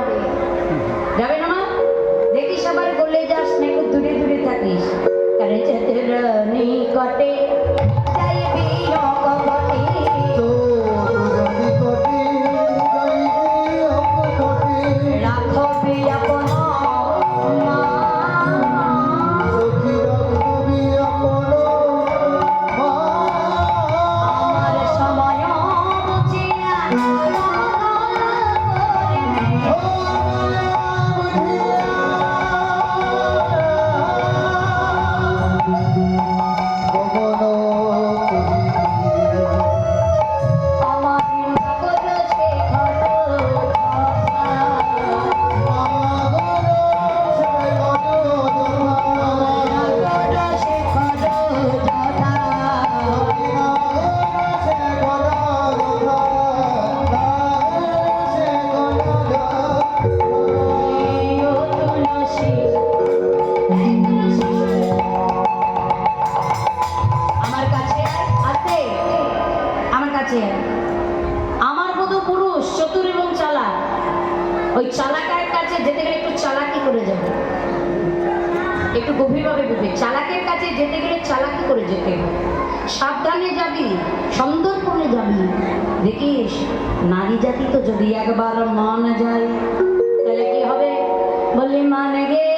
যাবে যাবে না মা? দেখিস আবার গলে যাস না, একটু দূরে দূরে থাকিস। কারে যেতে নিকটে যাইবি অকপটে, রাখবি আপন মা। আমার সময় বুঝিয়া আমার মতো পুরুষ চতুর এবং চালাক, ওই চালাকের কাছে যেতে গেলে একটু চালাকি করে যাবে, একটু গভীরভাবে বুঝবে। চালাকের কাছে যেতে গেলে চালাকি করে যেতে হবে, সাবধানে যাবি, সন্দর্পণে যাবি। দেখিস নারী জাতি তো যদি একবার মান যায় তাহলে কি হবে? বললি মান গেলে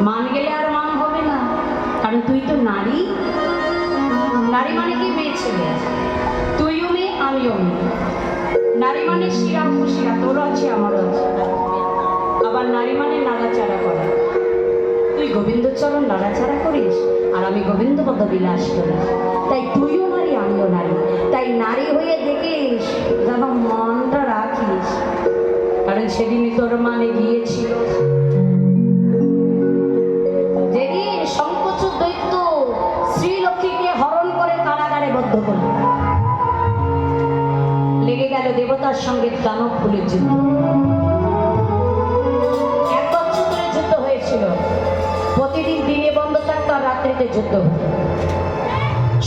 মান গেলে আর মান হবে না, কারণ তুই তো নারী। নারী মানে কি? মেয়ে ছেলে, তুইও মেয়ে আমিও মেয়ে। নারী মানে শিরা খুশিরা, তোরও আছে আমারও আছে। আবার নারী মানে নাড়াচাড়া করা। তুই গোবিন্দচরণ নাড়াচাড়া করিস আর আমি গোবিন্দ পদ বিলাস করি, তাই তুইও নারী আমিও নারী। তাই নারী হয়ে দেখিস যেন মনটা রাখিস, কারণ সেদিনই তোর মানে গিয়েছিল। যেদিন শঙ্কচূড় দৈত্য শ্রীলক্ষ্মীকে হরণ করে কারাগারে বদ্ধ করল, লেগে গেল দেবতার সঙ্গে দানব ফুলের যুদ্ধ। 1 বছর ধরে যুদ্ধ হয়েছিল, প্রতিদিন দিনে বন্ধ থাকতো আর রাত্রিতে যুদ্ধ হতো।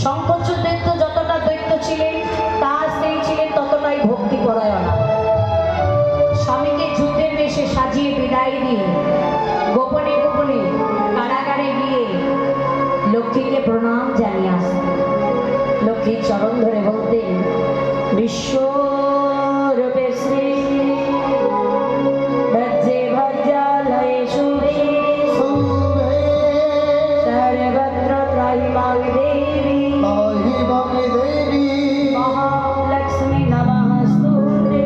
শঙ্কচূড় দৈত্য যতটা দৈত্য ছিলেন, তার স্ত্রী ছিলেন ততটাই ভক্তি পরায়ণা। স্বামীকে যুদ্ধের বেশে সাজিয়ে বিদায় দিয়ে গোপনে গোপনে কারাগারে গিয়ে লক্ষ্মীকে প্রণাম জানিয়ে আসতেন। লক্ষ্মীর চরণ ধরে বলতেন, বিশ্বরূপে শ্রী ভজ্জে ভজ্জালয়ে শুভে সর্বত্র ত্রাহি মাং দেবী মহালক্ষ্মী নমস্তুতে।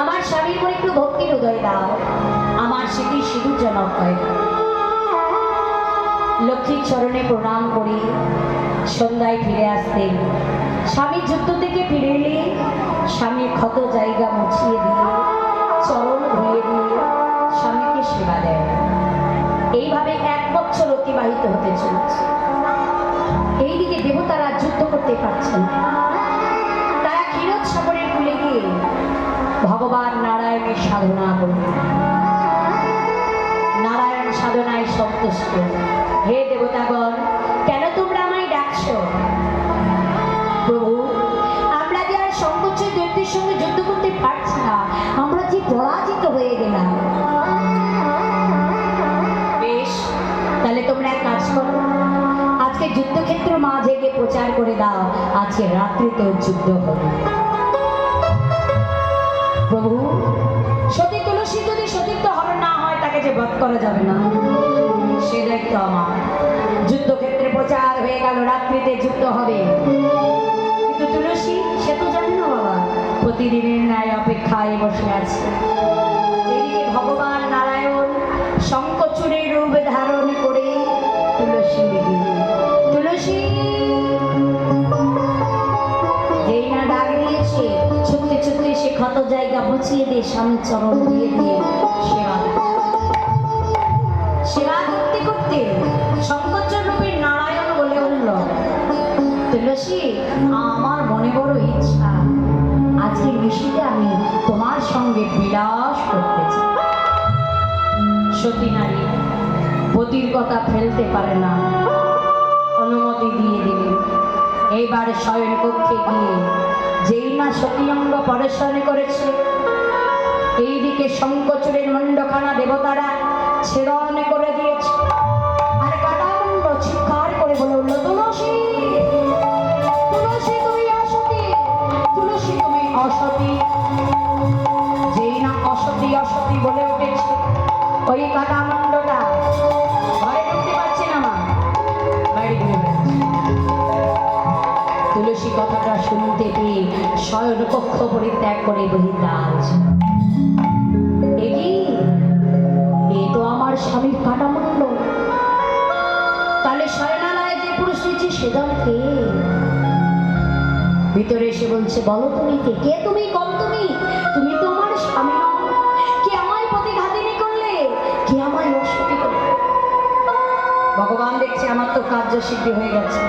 আমার স্বামীর মনে একটু ভক্তির উদয় দাও, আমার স্মৃতি সিঁদুরজনক হয়। লক্ষ্মীর চরণে প্রণাম করি সন্ধ্যায় ফিরে আসতেন। স্বামীর যুদ্ধ থেকে ফিরে এলে স্বামীর ক্ষত জায়গা মুছিয়ে দিয়ে, চরণ ধুয়ে দিয়ে স্বামীকে সেবা দেয়। এইভাবে 1 বছর অতিবাহিত হতে চলেছে। এইদিকে দেবতারা যুদ্ধ করতে পারছেন, ভগবান নারায়ণের সাধনা করবে, নারায়ণ সাধনায় সন্তুষ্ট। হে দেবতাগণ, কেন তোমরা আমায় ডাকছো? প্রভু, আমরা যে আর সংকোচ দৈত্যের সঙ্গে যুদ্ধ করতে পারছি না, আমরা যে পরাজিত হয়ে গেলাম। বেশ, তাহলে তোমরা এক কাজ করো, আজকে যুদ্ধক্ষেত্র মাঝে গিয়ে প্রচার করে দাও আজকে রাত্রিতেও যুদ্ধ হবে। প্রভু, সতী তুলসী যদি সতীত্ব হরণ না হয় তাকে যে বধ করা যাবে না, সে দায়িত্ব আমার। যুদ্ধক্ষেত্রে প্রচার হয়ে গেল রাত্রিতে যুদ্ধ হবে, কিন্তু তুলসী সে তো জানে না বাবা, প্রতিদিনের ন্যায় অপেক্ষায় বসে আছে। এদিকে ভগবান নারায়ণ শঙ্খচূড়ের রূপ ধারণ করে তুলসী তুলসী যেই না ডাক দিয়েছে, ছুটতে ছুটতে সে ক্ষত জায়গা মুছিয়ে দিয়ে স্বামীর চরণ দিয়ে দিয়ে সেবা করতে করতে শঙ্করচর রূপের নারায়ণ বলে উঠল, তুলসী, আমার মনে বড় ইচ্ছা, আজকে নিশীতে আমি তোমার সঙ্গে বিলাস করতে চাই। সতী নারী পতির কথা ফেলতে পারে না, অনুমতি দিয়ে দিলেন। এইবার শয়ন কক্ষে গিয়ে যেই না সতী অঙ্গ পরিশন করেছে, এইদিকে শঙ্খচূড়ের মণ্ডখানা দেবতারা ছেদন করে দিয়েছে। আর কাটামুণ্ড চিৎকার করে বলে উঠল, তুলসী, তুলসী তুমি অসতী, তুলসী তুমি অসতী। যেই না অসতী অসতী বলে উঠেছে, ওই কাটামুণ্ডটা ঘরে ঢুকতে পারছে না, মা বাইরে ঘুরে বেড়াচ্ছে। তুলসী কথাটা শুনতে পেয়ে শয়ন কক্ষ পরিত্যাগ করে বহির্দাস। এ তো আমার স্বামীর কাটামুণ্ড, তাহলে শয়নালয়ে যে পুরুষ নিচ্ছে সেজন কে? ভিতরে এসে বলছে, বলো তুমি কে? কে তুমি? কম তুমি? তুমি তো আমার স্বামী নও। কে আমায় প্রতিঘাতিনী করলে? কে আমায় অসতী করলে? ভগবান দেখছে আমার তো কার্য সিদ্ধি হয়ে গেছে,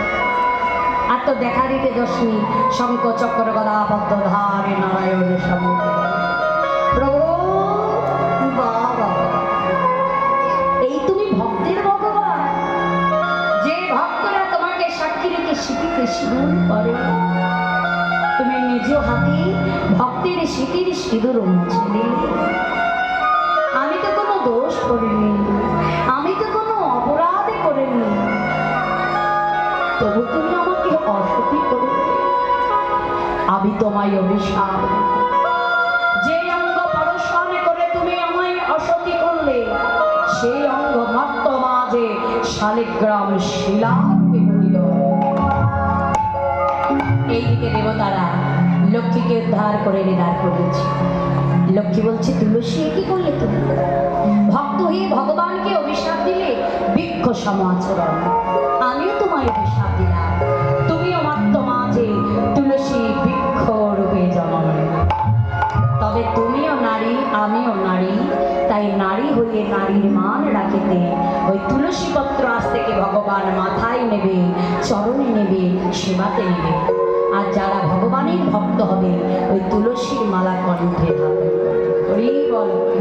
আর তো দেখা দিতে দশমী। শঙ্খ চক্র গদা পদ্ম ধারে নারায়ণের সম্মুখে প্রভু, বাবা, এই তুমি ভক্তের ভগবান, যে ভক্তরা তোমাকে সাক্ষী রেখে স্মৃতিতে সিঁদুর করে, তুমি নিজ হাতে ভক্তের স্মৃতির সিঁদুর মুছলে। আমি তো কোনো দোষ করিনি, আমি তো কোনো অপরাধ করিনি, তবু তুমি আমাকে অসতী করে। আমি তোমায় অভিশাপ, যে অঙ্গ পরশন করে তুমি আমায় অসতী করলে, সেই অঙ্গ মর্ত মাঝে শালিগ্রাম শিলা বিকৃত। এইদিকে দেবতারা লক্ষ্মীকে উদ্ধার করে নিদার করেছে। লক্ষ্মী বলছে, তুলসী কি করলে তুমি? ভক্ত হয়ে ভগবানকে অভিশাপ দিলে, বৃক্ষ সম আচরণ। আমিও তোমায় অভিশাপ দিলাম, তুমিও মর্ত মাঝে তুলসী বৃক্ষ রূপে জন্ম নিলে। তবে তুমিও নারী, আমিও নারী, তাই নারী হয়ে নারীর মান রাখিতে ওই তুলসী পত্র আজ থেকে ভগবান মাথায় নেবে, চরণে নেবে, সেবাতে নেবে। আর যারা ভগবানের ভক্ত হবে ওই তুলসীর মালা কণ্ঠে ধারণ করবে।